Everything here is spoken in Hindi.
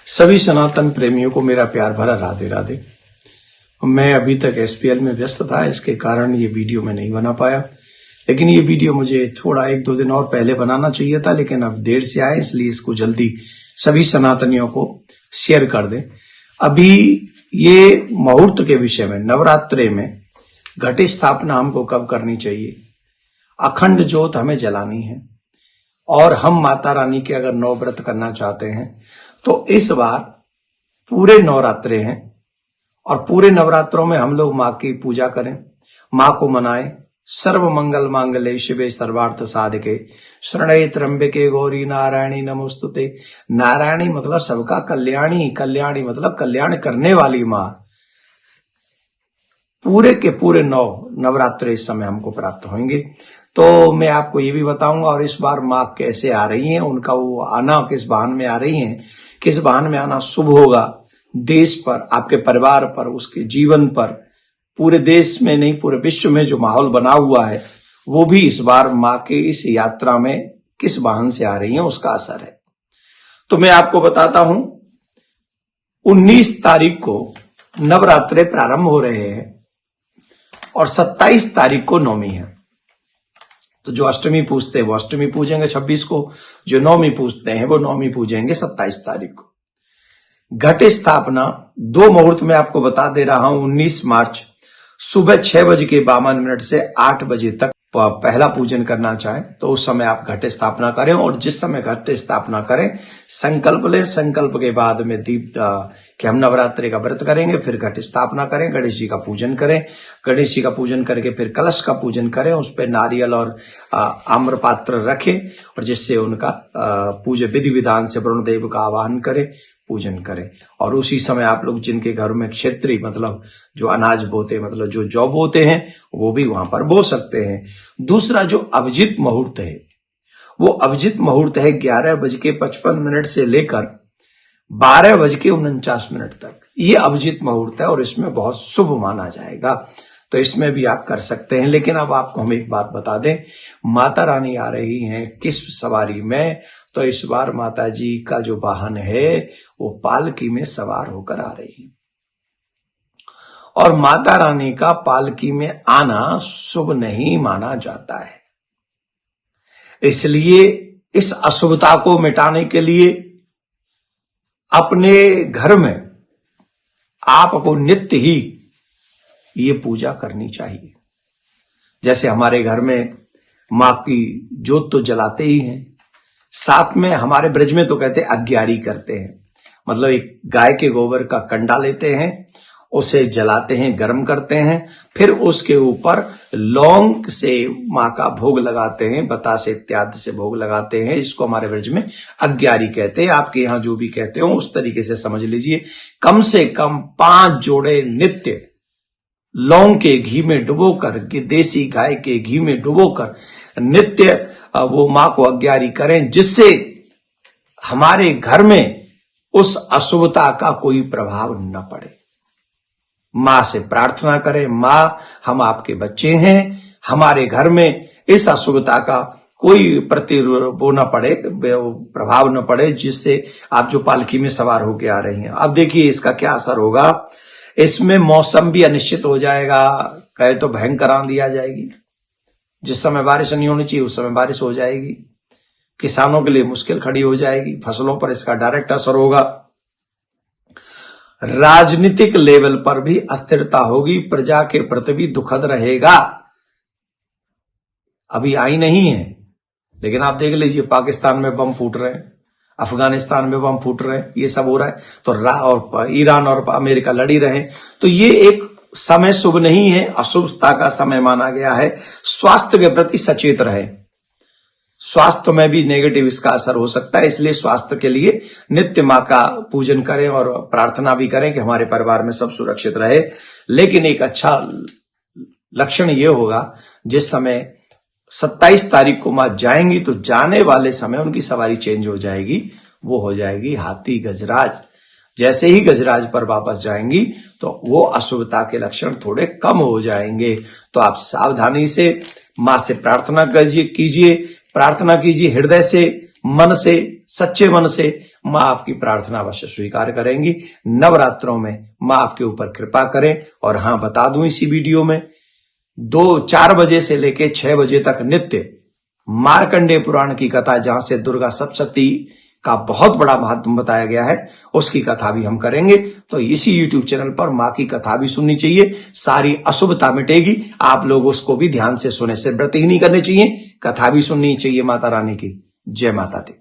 सभी सनातन प्रेमियों को मेरा प्यार भरा राधे राधे। मैं अभी तक एसपीएल में व्यस्त था, इसके कारण ये वीडियो मैं नहीं बना पाया, लेकिन ये वीडियो मुझे थोड़ा 1-2 दिन और पहले बनाना चाहिए था, लेकिन अब देर से आए, इसलिए इसको जल्दी सभी सनातनियों को शेयर कर दें। अभी ये मुहूर्त के विषय में, नवरात्रे में घट स्थापना हमको कब करनी चाहिए, अखंड ज्योत हमें जलानी है, और हम माता रानी के अगर नवव्रत करना चाहते हैं तो इस बार पूरे नवरात्रे हैं और पूरे नवरात्रों में हम लोग माँ की पूजा करें, माँ को मनाएं। सर्व मंगल मांगल्ये शिवे सर्वार्थ साधके शरण्ये त्र्यंबके गौरी नारायणी नमोस्तुते। नारायणी मतलब सबका कल्याणी, कल्याणी मतलब कल्याण करने वाली माँ। पूरे के पूरे नवरात्रे इस समय हमको प्राप्त होंगे। तो मैं आपको ये भी बताऊंगा, और इस बार माँ कैसे आ रही हैं, उनका वो आना किस वाहन में आ रही हैं, किस वाहन में आना शुभ होगा देश पर, आपके परिवार पर, उसके जीवन पर, पूरे देश में नहीं पूरे विश्व में जो माहौल बना हुआ है वो भी इस बार माँ के इस यात्रा में किस वाहन से आ रही है उसका असर है। तो मैं आपको बताता हूं, 19 तारीख को नवरात्रे प्रारंभ हो रहे हैं और 27 तारीख को नवमी है। तो जो अष्टमी पूजते हैं वो अष्टमी पूजेंगे 26 को, जो नवमी पूजते हैं वो नवमी पूजेंगे 27 तारीख को। घट स्थापना 2 मुहूर्त में आपको बता दे रहा हूं। 19 मार्च सुबह 6:52 से 8 बजे तक पहला पूजन करना चाहें तो उस समय आप घट स्थापना करें, और जिस समय घट स्थापना करें संकल्प लें। संकल्प के बाद में दीप कि हम नवरात्रि का व्रत करेंगे, फिर घट स्थापना करें, गणेश जी का पूजन करें, गणेश जी का पूजन करके फिर कलश का पूजन करें, उस पर नारियल और आम्र पात्र रखें, और जिससे उनका पूजा विधि विधान से वरुण देव का आवाहन करें, पूजन करें। और उसी समय आप लोग जिनके घर में क्षेत्रीय मतलब जो अनाज बोते, मतलब जो जौ बोते हैं, वो भी वहां पर बो सकते हैं। दूसरा जो अभिजीत मुहूर्त है, वो अभिजीत मुहूर्त है 11:55 से लेकर 12:49 तक। ये अभिजीत मुहूर्त है और इसमें बहुत शुभ माना जाएगा, तो इसमें भी आप कर सकते हैं। लेकिन अब आपको हम एक बात बता दें, माता रानी आ रही हैं किस सवारी में, तो इस बार माता जी का जो वाहन है वो पालकी में सवार होकर आ रही है, और माता रानी का पालकी में आना शुभ नहीं माना जाता है। इसलिए इस अशुभता को मिटाने के लिए अपने घर में आपको नित्य ही ये पूजा करनी चाहिए। जैसे हमारे घर में माँ की ज्योत तो जलाते ही हैं, साथ में हमारे ब्रज में तो कहते हैं अग्यारी करते हैं, मतलब एक गाय के गोबर का कंडा लेते हैं, उसे जलाते हैं, गर्म करते हैं, फिर उसके ऊपर लौंग से माँ का भोग लगाते हैं, बतासे इत्यादि से भोग लगाते हैं। इसको हमारे ब्रज में अग्यारी कहते हैं, आपके यहाँ जो भी कहते हो उस तरीके से समझ लीजिए। कम से कम 5 जोड़े नित्य लौंग के घी में डुबोकर, देसी गाय के घी में डुबोकर नित्य वो माँ को अग्यारी करें, जिससे हमारे घर में उस अशुभता का कोई प्रभाव न पड़े। माँ से प्रार्थना करें, माँ हम आपके बच्चे हैं, हमारे घर में इस अशुभता का कोई वो न पड़े, प्रभाव न पड़े, जिससे आप जो पालकी में सवार होके आ रही हैं। अब देखिए इसका क्या असर होगा। इसमें मौसम भी अनिश्चित हो जाएगा, कहे तो भयंकर आंधी आ जाएगी। जिस समय बारिश नहीं होनी चाहिए उस समय बारिश हो जाएगी, किसानों के लिए मुश्किल खड़ी हो जाएगी, फसलों पर इसका डायरेक्ट असर होगा। राजनीतिक लेवल पर भी अस्थिरता होगी, प्रजा के प्रति भी दुखद रहेगा। अभी आई नहीं है, लेकिन आप देख लीजिए पाकिस्तान में बम फूट रहे हैं, अफगानिस्तान में बम फूट रहे हैं, ये सब हो रहा है। तो और ईरान और अमेरिका लड़ी रहे, तो ये एक समय शुभ नहीं है, अशुभता का समय माना गया है। स्वास्थ्य के प्रति सचेत रहे, स्वास्थ्य में भी नेगेटिव इसका असर हो सकता है, इसलिए स्वास्थ्य के लिए नित्य माँ का पूजन करें और प्रार्थना भी करें कि हमारे परिवार में सब सुरक्षित रहे। लेकिन एक अच्छा लक्षण ये होगा, जिस समय 27 तारीख को माँ जाएंगी तो जाने वाले समय उनकी सवारी चेंज हो जाएगी, वो हो जाएगी हाथी गजराज। जैसे ही गजराज पर वापस जाएंगी तो वो अशुभता के लक्षण थोड़े कम हो जाएंगे। तो आप सावधानी से माँ से प्रार्थना कीजिए, प्रार्थना कीजिए हृदय से, मन से, सच्चे मन से माँ आपकी प्रार्थना अवश्य स्वीकार करेंगी। नवरात्रों में माँ आपके ऊपर कृपा करें। और हाँ, बता दूं इसी वीडियो में 4 बजे से लेके 6 बजे तक नित्य मार्कंडेय पुराण की कथा, जहां से दुर्गा सप्तशती का बहुत बड़ा महत्व बताया गया है, उसकी कथा भी हम करेंगे। तो इसी YouTube चैनल पर माँ की कथा भी सुननी चाहिए, सारी अशुभता मिटेगी। आप लोग उसको भी ध्यान से सुने, सिर्फ व्रत ही नहीं करने चाहिए, कथा भी सुननी चाहिए माता रानी की। जय माता दी।